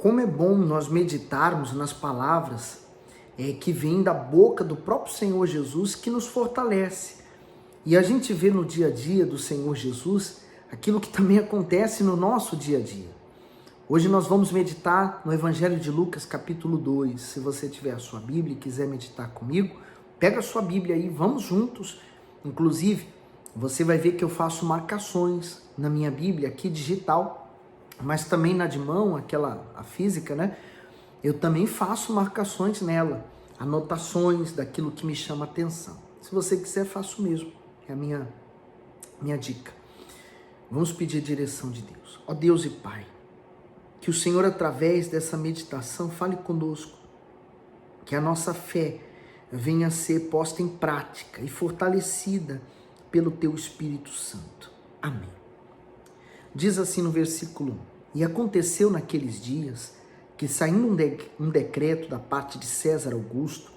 Como é bom nós meditarmos nas palavras que vêm da boca do próprio Senhor Jesus, que nos fortalece. E a gente vê no dia a dia do Senhor Jesus aquilo que também acontece no nosso dia a dia. Hoje nós vamos meditar no Evangelho de Lucas, capítulo 2. Se você tiver a sua Bíblia e quiser meditar comigo, pega a sua Bíblia aí, vamos juntos. Inclusive, você vai ver que eu faço marcações na minha Bíblia aqui digital, mas também na de mão, a física, né? Eu também faço marcações nela, anotações daquilo que me chama atenção. Se você quiser, faço mesmo. É a minha dica. Vamos pedir a direção de Deus. Ó Deus e Pai, que o Senhor, através dessa meditação, fale conosco, que a nossa fé venha a ser posta em prática e fortalecida pelo Teu Espírito Santo. Amém. Diz assim no versículo 1: E aconteceu naqueles dias que, saindo um decreto da parte de César Augusto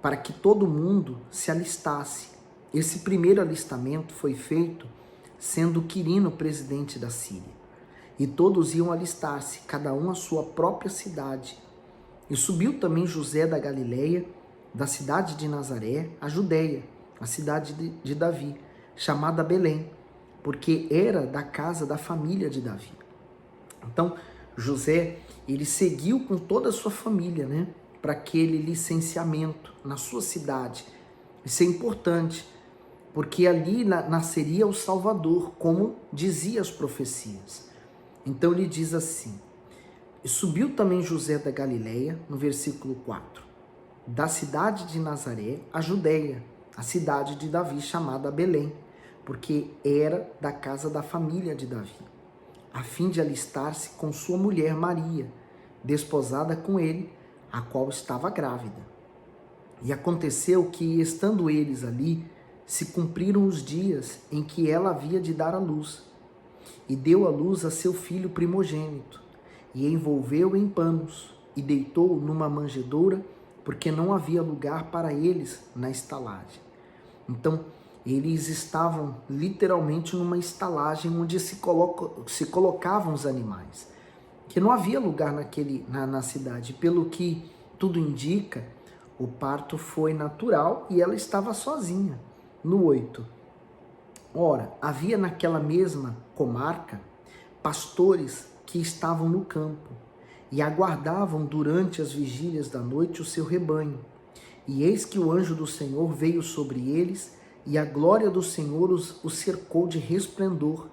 para que todo mundo se alistasse. Esse primeiro alistamento foi feito sendo Quirino presidente da Síria. E todos iam alistar-se, cada um à sua própria cidade. E subiu também José da Galileia, da cidade de Nazaré, a Judeia, a cidade de Davi, chamada Belém, porque era da casa da família de Davi. Então, José, ele seguiu com toda a sua família, né, para aquele licenciamento na sua cidade. Isso é importante, porque ali nasceria o Salvador, como dizia as profecias. Então ele diz assim: E subiu também José da Galileia, no versículo 4, da cidade de Nazaré, a Judeia, a cidade de Davi, chamada Belém, porque era da casa da família de Davi, a fim de alistar-se com sua mulher Maria, desposada com ele, a qual estava grávida. E aconteceu que, estando eles ali, se cumpriram os dias em que ela havia de dar à luz, e deu à luz a seu filho primogênito, e envolveu em panos, e deitou-o numa manjedoura, porque não havia lugar para eles na estalagem. Então, eles estavam literalmente numa estalagem onde se colocavam os animais, que não havia lugar na cidade. Pelo que tudo indica, o parto foi natural e ela estava sozinha. No 8. Ora, havia naquela mesma comarca pastores que estavam no campo e aguardavam durante as vigílias da noite o seu rebanho. E eis que o anjo do Senhor veio sobre eles, e a glória do Senhor os cercou de resplendor,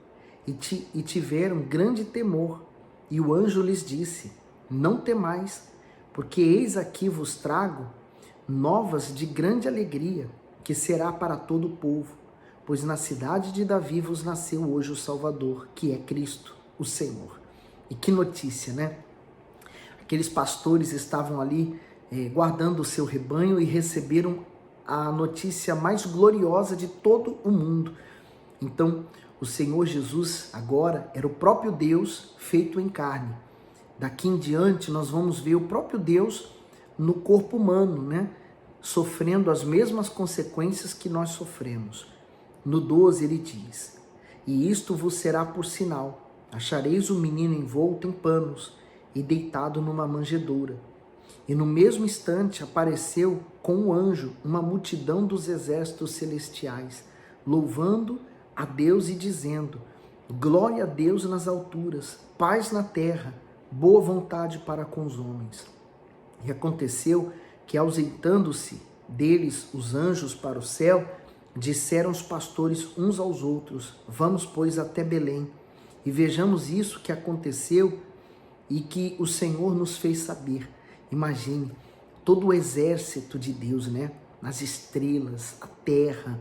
e tiveram grande temor. E o anjo lhes disse: Não temais, porque eis aqui vos trago novas de grande alegria, que será para todo o povo, pois na cidade de Davi vos nasceu hoje o Salvador, que é Cristo, o Senhor. E que notícia, né? Aqueles pastores estavam ali guardando o seu rebanho e receberam a notícia mais gloriosa de todo o mundo. Então, o Senhor Jesus agora era o próprio Deus feito em carne. Daqui em diante nós vamos ver o próprio Deus no corpo humano, né? Sofrendo as mesmas consequências que nós sofremos. No 12 ele diz: E isto vos será por sinal: achareis o menino envolto em panos e deitado numa manjedoura. E no mesmo instante apareceu com o anjo uma multidão dos exércitos celestiais, louvando a Deus e dizendo: Glória a Deus nas alturas, paz na terra, boa vontade para com os homens. E aconteceu que, ausentando-se deles os anjos para o céu, disseram os pastores uns aos outros: Vamos, pois, até Belém, e vejamos isso que aconteceu e que o Senhor nos fez saber. Imagine todo o exército de Deus, né? As estrelas, a terra,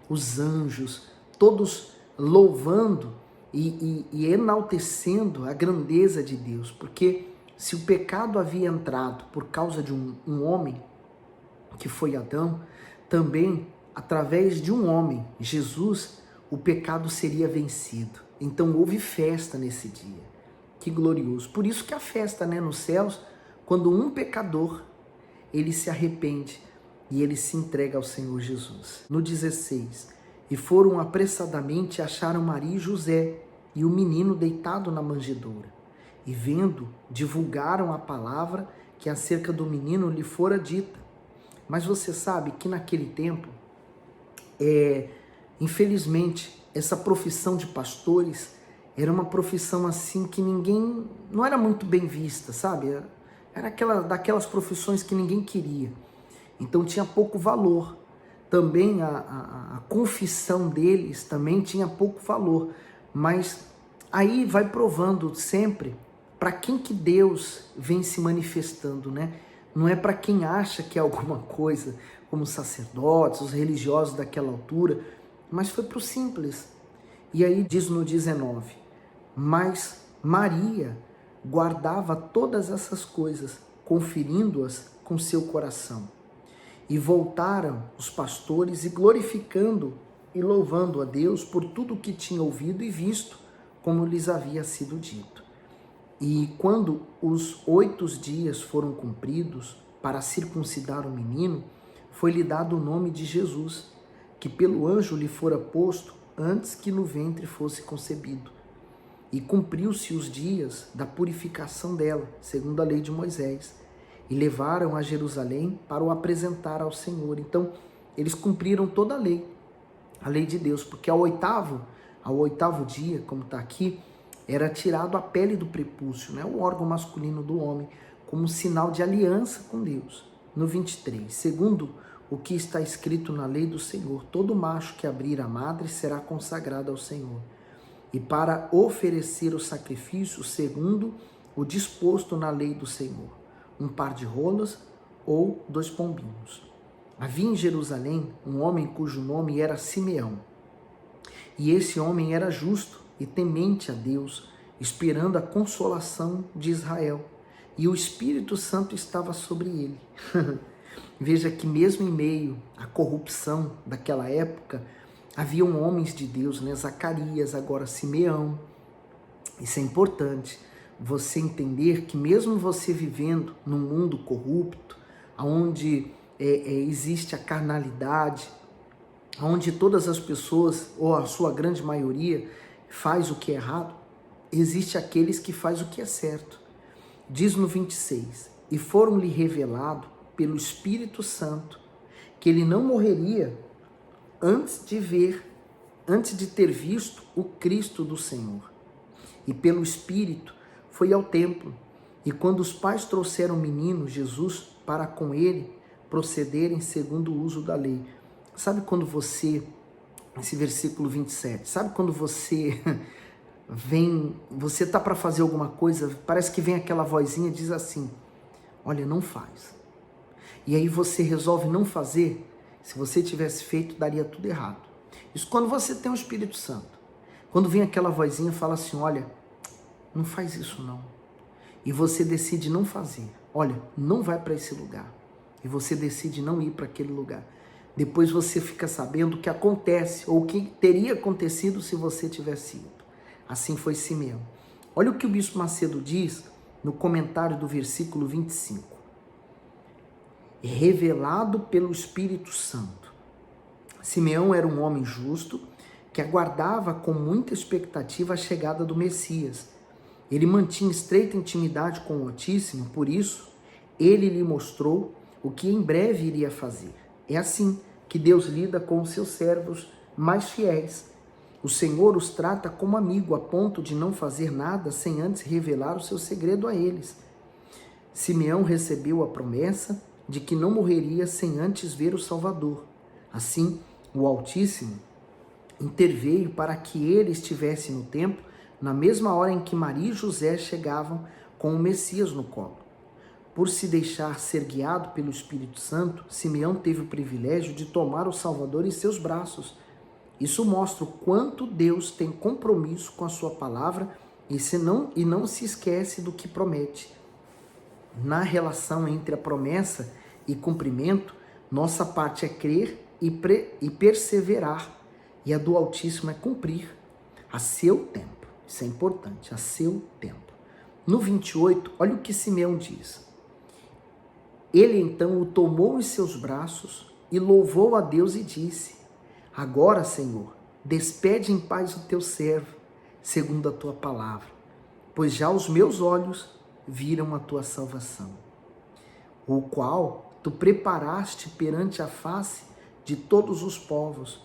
os anjos, todos louvando e enaltecendo a grandeza de Deus, porque se o pecado havia entrado por causa de um homem, que foi Adão, também através de um homem, Jesus, o pecado seria vencido. Então houve festa nesse dia. Que glorioso. Por isso que a festa, né, nos céus, quando um pecador, ele se arrepende e ele se entrega ao Senhor Jesus. No 16, e foram apressadamente e acharam Maria e José e o menino deitado na manjedoura. e vendo, divulgaram a palavra que acerca do menino lhe fora dita. Mas você sabe que naquele tempo, infelizmente, essa profissão de pastores era uma profissão assim que ninguém, não era muito bem vista, sabe? Era daquelas profissões que ninguém queria. Então tinha pouco valor. Também a confissão deles também tinha pouco valor. Mas aí vai provando sempre para quem que Deus vem se manifestando, né? Não é para quem acha que é alguma coisa, como os sacerdotes, os religiosos daquela altura, mas foi para o simples. E aí diz no 19, mas Maria guardava todas essas coisas, conferindo-as com seu coração. E voltaram os pastores e glorificando e louvando a Deus por tudo o que tinham ouvido e visto, como lhes havia sido dito. E quando os 8 dias foram cumpridos para circuncidar o menino, foi-lhe dado o nome de Jesus, que pelo anjo lhe fora posto antes que no ventre fosse concebido. E cumpriu-se os dias da purificação dela, segundo a lei de Moisés, e levaram a Jerusalém para o apresentar ao Senhor. Então, eles cumpriram toda a lei de Deus, porque ao oitavo dia, como está aqui, era tirado a pele do prepúcio, né, o órgão masculino do homem, como sinal de aliança com Deus. No 23, segundo o que está escrito na lei do Senhor, todo macho que abrir a madre será consagrado ao Senhor. E para oferecer o sacrifício, segundo o disposto na lei do Senhor, um par de rolas ou 2 pombinhos. Havia em Jerusalém um homem cujo nome era Simeão. E esse homem era justo e temente a Deus, esperando a consolação de Israel. E o Espírito Santo estava sobre ele. Veja que mesmo em meio à corrupção daquela época, haviam homens de Deus, né? Zacarias, agora Simeão. Isso é importante, você entender que mesmo você vivendo num mundo corrupto, onde existe a carnalidade, onde todas as pessoas, ou a sua grande maioria, faz o que é errado, existe aqueles que faz o que é certo. Diz no 26, e foram-lhe revelado pelo Espírito Santo que ele não morreria antes de ter visto o Cristo do Senhor. E pelo Espírito foi ao templo, e quando os pais trouxeram o menino Jesus para com ele procederem segundo o uso da lei. Sabe quando você, esse versículo 27, sabe quando você você está para fazer alguma coisa, parece que vem aquela vozinha e diz assim, olha, não faz. E aí você resolve não fazer, se você tivesse feito, daria tudo errado. Isso quando você tem o Espírito Santo. Quando vem aquela vozinha e fala assim, olha, não faz isso não. E você decide não fazer. Olha, não vai para esse lugar. E você decide não ir para aquele lugar. Depois você fica sabendo o que acontece, ou o que teria acontecido se você tivesse ido. Assim foi Simeão. Olha o que o Bispo Macedo diz no comentário do versículo 25. Revelado pelo Espírito Santo. Simeão era um homem justo que aguardava com muita expectativa a chegada do Messias. Ele mantinha estreita intimidade com o Altíssimo, por isso, ele lhe mostrou o que em breve iria fazer. É assim que Deus lida com os seus servos mais fiéis. O Senhor os trata como amigo, a ponto de não fazer nada sem antes revelar o seu segredo a eles. Simeão recebeu a promessa de que não morreria sem antes ver o Salvador. Assim, o Altíssimo interveio para que ele estivesse no templo na mesma hora em que Maria e José chegavam com o Messias no colo. Por se deixar ser guiado pelo Espírito Santo, Simeão teve o privilégio de tomar o Salvador em seus braços. Isso mostra o quanto Deus tem compromisso com a sua palavra e não se esquece do que promete. Na relação entre a promessa e cumprimento, nossa parte é crer e perseverar, e a do Altíssimo é cumprir a seu tempo. Isso é importante, a seu tempo. No 28, olha o que Simeão diz. Ele então o tomou em seus braços e louvou a Deus e disse, agora, Senhor, despede em paz o teu servo, segundo a tua palavra. pois já os meus olhos viram a tua salvação, o qual tu preparaste perante a face de todos os povos,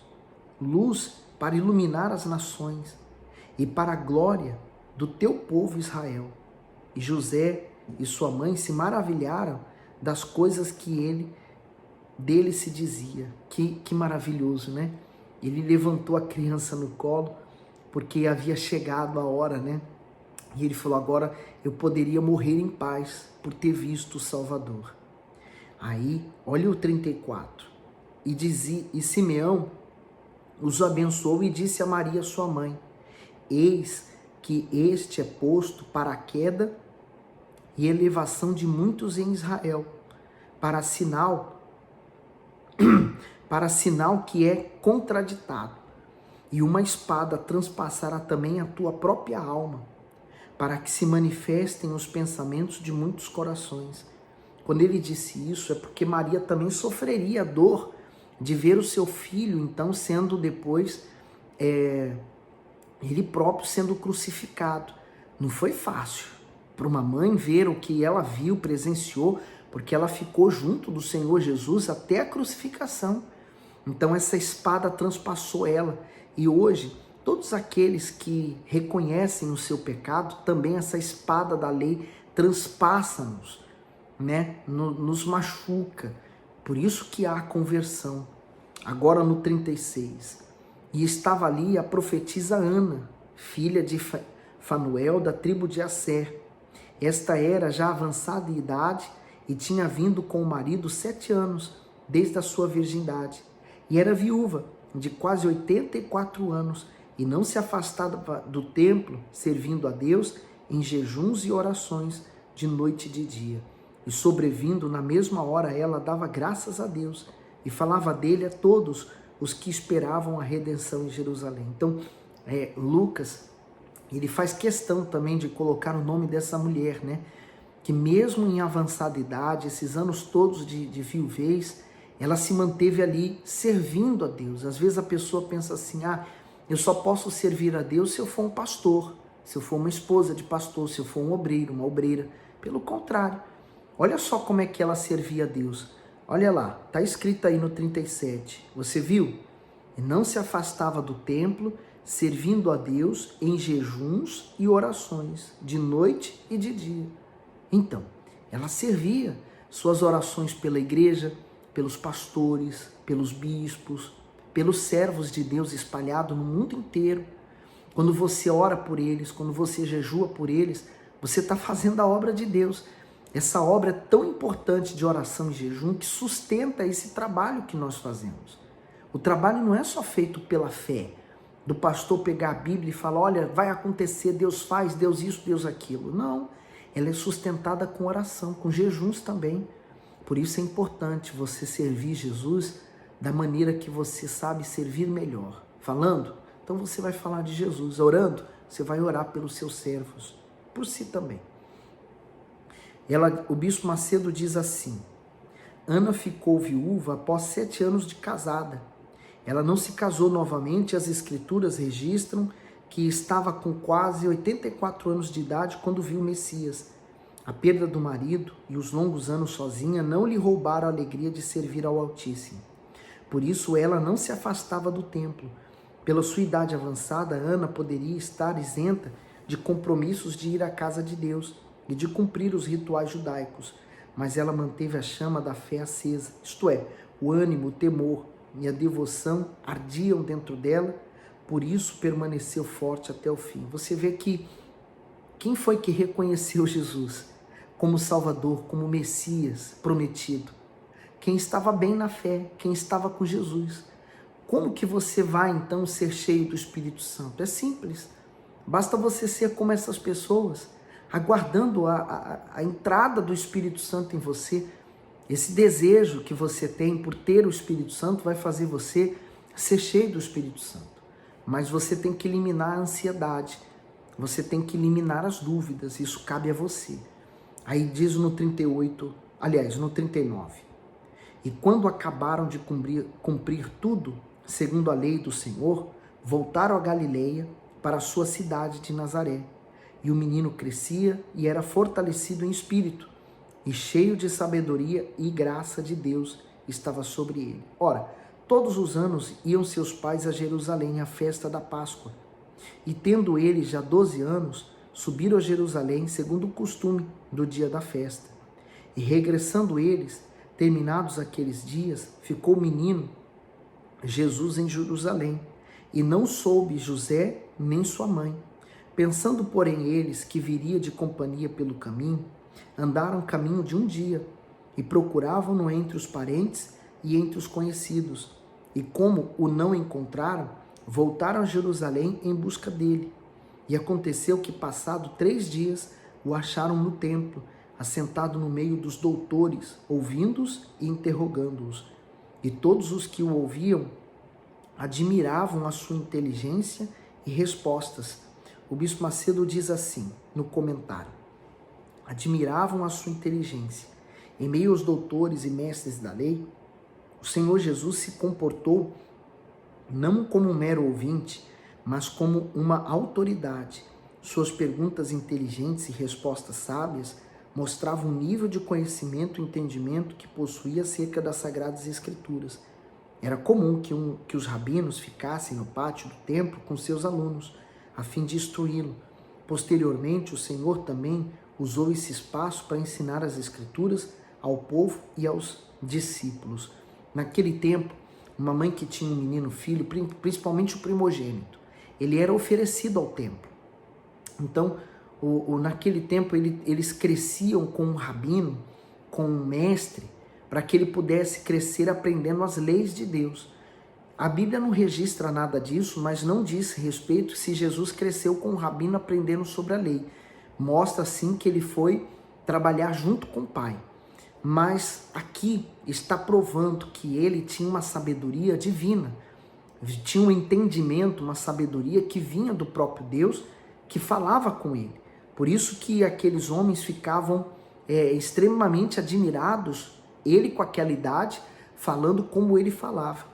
luz para iluminar as nações e para a glória do teu povo Israel. E José e sua mãe se maravilharam das coisas que dele se dizia. Que maravilhoso, né? Ele levantou a criança no colo porque havia chegado a hora, né? E ele falou, agora eu poderia morrer em paz por ter visto o Salvador. Aí, olha o 34. E Simeão os abençoou e disse a Maria, sua mãe, eis que este é posto para a queda e elevação de muitos em Israel, para sinal que é contraditado, e uma espada transpassará também a tua própria alma, para que se manifestem os pensamentos de muitos corações. Quando ele disse isso, é porque Maria também sofreria a dor de ver o seu filho, então, sendo depois, ele próprio sendo crucificado. Não foi fácil para uma mãe ver o que ela viu, presenciou, porque ela ficou junto do Senhor Jesus até a crucificação. Então essa espada transpassou ela. E hoje, todos aqueles que reconhecem o seu pecado, também essa espada da lei transpassa-nos, né? Nos machuca. Por isso que há conversão. Agora no 36. E estava ali a profetisa Ana, filha de Fanuel, da tribo de Asser. Esta era já avançada em idade e tinha vindo com o marido 7 anos, desde a sua virgindade. E era viúva, de quase 84 anos, e não se afastava do templo, servindo a Deus em jejuns e orações, de noite e de dia. E sobrevindo na mesma hora, ela dava graças a Deus e falava dele a todos os que esperavam a redenção em Jerusalém. Então, Lucas, ele faz questão também de colocar o nome dessa mulher, né? Que mesmo em avançada idade, esses anos todos de viuvez, ela se manteve ali servindo a Deus. Às vezes a pessoa pensa assim, eu só posso servir a Deus se eu for um pastor, se eu for uma esposa de pastor, se eu for um obreiro, uma obreira. Pelo contrário, olha só como é que ela servia a Deus. Olha lá, está escrito aí no 37, você viu? E não se afastava do templo, servindo a Deus em jejuns e orações, de noite e de dia. Então, ela servia suas orações pela igreja, pelos pastores, pelos bispos, pelos servos de Deus espalhados no mundo inteiro. Quando você ora por eles, quando você jejua por eles, você está fazendo a obra de Deus. Essa obra é tão importante de oração e jejum que sustenta esse trabalho que nós fazemos. O trabalho não é só feito pela fé, do pastor pegar a Bíblia e falar, olha, vai acontecer, Deus faz, Deus isso, Deus aquilo. Não, ela é sustentada com oração, com jejuns também. Por isso é importante você servir Jesus da maneira que você sabe servir melhor. Falando, então você vai falar de Jesus. Orando, você vai orar pelos seus servos, por si também. O bispo Macedo diz assim, Ana ficou viúva após 7 anos de casada. Ela não se casou novamente, as escrituras registram que estava com quase 84 anos de idade quando viu o Messias. A perda do marido e os longos anos sozinha não lhe roubaram a alegria de servir ao Altíssimo. Por isso ela não se afastava do templo. Pela sua idade avançada, Ana poderia estar isenta de compromissos de ir à casa de Deus e de cumprir os rituais judaicos, mas ela manteve a chama da fé acesa, isto é, o ânimo, o temor e a devoção ardiam dentro dela, por isso permaneceu forte até o fim. Você vê que quem foi que reconheceu Jesus como Salvador, como Messias prometido? Quem estava bem na fé, quem estava com Jesus. Como que você vai então ser cheio do Espírito Santo? É simples, basta você ser como essas pessoas, aguardando a entrada do Espírito Santo em você. Esse desejo que você tem por ter o Espírito Santo vai fazer você ser cheio do Espírito Santo. Mas você tem que eliminar a ansiedade, você tem que eliminar as dúvidas, isso cabe a você. Aí diz no 38, aliás, no 39. E quando acabaram de cumprir tudo, segundo a lei do Senhor, voltaram a Galileia para a sua cidade de Nazaré. E o menino crescia e era fortalecido em espírito, e cheio de sabedoria e graça de Deus estava sobre ele. Ora, todos os anos iam seus pais a Jerusalém à festa da Páscoa. E tendo eles já 12 anos, subiram a Jerusalém segundo o costume do dia da festa. E regressando eles, terminados aqueles dias, ficou o menino Jesus em Jerusalém, e não soube José nem sua mãe. Pensando, porém, eles que viria de companhia pelo caminho, andaram caminho de um dia, e procuravam-no entre os parentes e entre os conhecidos. E como o não encontraram, voltaram a Jerusalém em busca dele. E aconteceu que, passado 3 dias, o acharam no templo, assentado no meio dos doutores, ouvindo-os e interrogando-os. E todos os que o ouviam admiravam a sua inteligência e respostas. O bispo Macedo diz assim, no comentário: admiravam a sua inteligência. Em meio aos doutores e mestres da lei, o Senhor Jesus se comportou não como um mero ouvinte, mas como uma autoridade. Suas perguntas inteligentes e respostas sábias mostravam o nível de conhecimento e entendimento que possuía acerca das Sagradas Escrituras. Era comum que os rabinos ficassem no pátio do templo com seus alunos, a fim de instruí-lo. Posteriormente, o Senhor também usou esse espaço para ensinar as Escrituras ao povo e aos discípulos. Naquele tempo, uma mãe que tinha um menino filho, principalmente o primogênito, ele era oferecido ao templo. Então, naquele tempo, eles cresciam com um rabino, com um mestre, para que ele pudesse crescer aprendendo as leis de Deus. A Bíblia não registra nada disso, mas não diz respeito se Jesus cresceu com um rabino aprendendo sobre a lei. Mostra, sim, que ele foi trabalhar junto com o pai. Mas aqui está provando que ele tinha uma sabedoria divina, tinha um entendimento, uma sabedoria que vinha do próprio Deus, que falava com ele. Por isso que aqueles homens ficavam extremamente admirados, ele com aquela idade, falando como ele falava.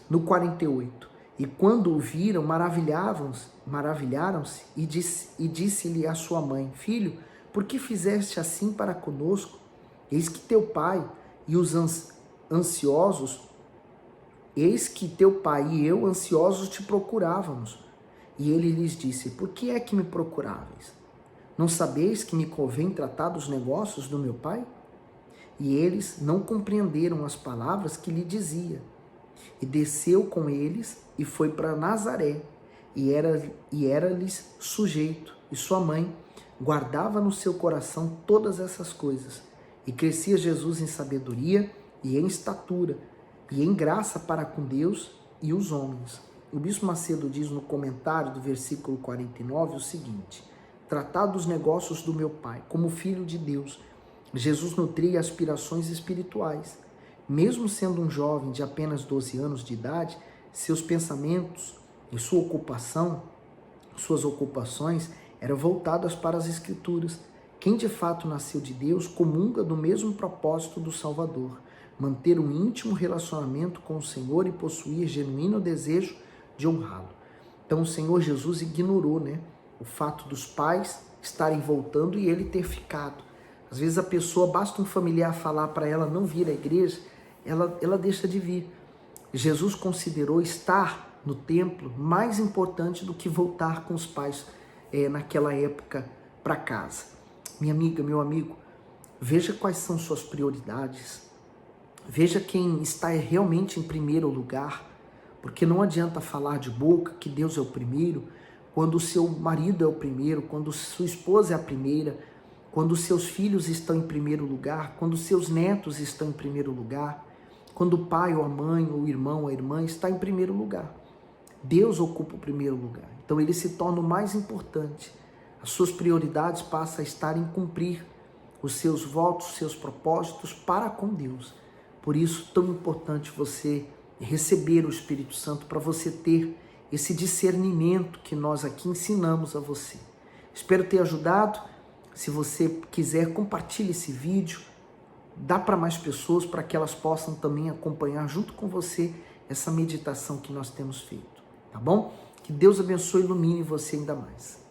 No 48, e quando o viram, maravilharam-se e disse-lhe a sua mãe: Filho, por que fizeste assim para conosco? Eis que teu pai e os ansiosos, eis que teu pai e eu ansiosos te procurávamos. E ele lhes disse: Por que é que me procuráveis? Não sabeis que me convém tratar dos negócios do meu pai? E eles não compreenderam as palavras que lhe dizia. E desceu com eles e foi para Nazaré, e era-lhes sujeito. E sua mãe guardava no seu coração todas essas coisas. E crescia Jesus em sabedoria e em estatura e em graça para com Deus e os homens. O bispo Macedo diz no comentário do versículo 49 o seguinte: tratar dos negócios do meu pai, como filho de Deus, Jesus nutria aspirações espirituais. Mesmo sendo um jovem de apenas 12 anos de idade, seus pensamentos e suas ocupações eram voltadas para as Escrituras. Quem de fato nasceu de Deus comunga do mesmo propósito do Salvador, manter um íntimo relacionamento com o Senhor e possuir genuíno desejo de honrá-lo. Então o Senhor Jesus ignorou, o fato dos pais estarem voltando e ele ter ficado. Às vezes a pessoa, basta um familiar falar para ela não vir à igreja, ela deixa de vir. Jesus considerou estar no templo mais importante do que voltar com os pais naquela época para casa. Minha amiga, meu amigo, veja quais são suas prioridades. Veja quem está realmente em primeiro lugar, porque não adianta falar de boca que Deus é o primeiro, quando o seu marido é o primeiro, quando sua esposa é a primeira, quando seus filhos estão em primeiro lugar, quando seus netos estão em primeiro lugar, quando o pai ou a mãe, ou o irmão ou a irmã está em primeiro lugar. Deus ocupa o primeiro lugar, então ele se torna o mais importante. As suas prioridades passam a estar em cumprir os seus votos, os seus propósitos para com Deus. Por isso, tão importante você receber o Espírito Santo, para você ter esse discernimento que nós aqui ensinamos a você. Espero ter ajudado. Se você quiser, compartilhe esse vídeo, dá para mais pessoas, para que elas possam também acompanhar junto com você essa meditação que nós temos feito, tá bom? Que Deus abençoe e ilumine você ainda mais.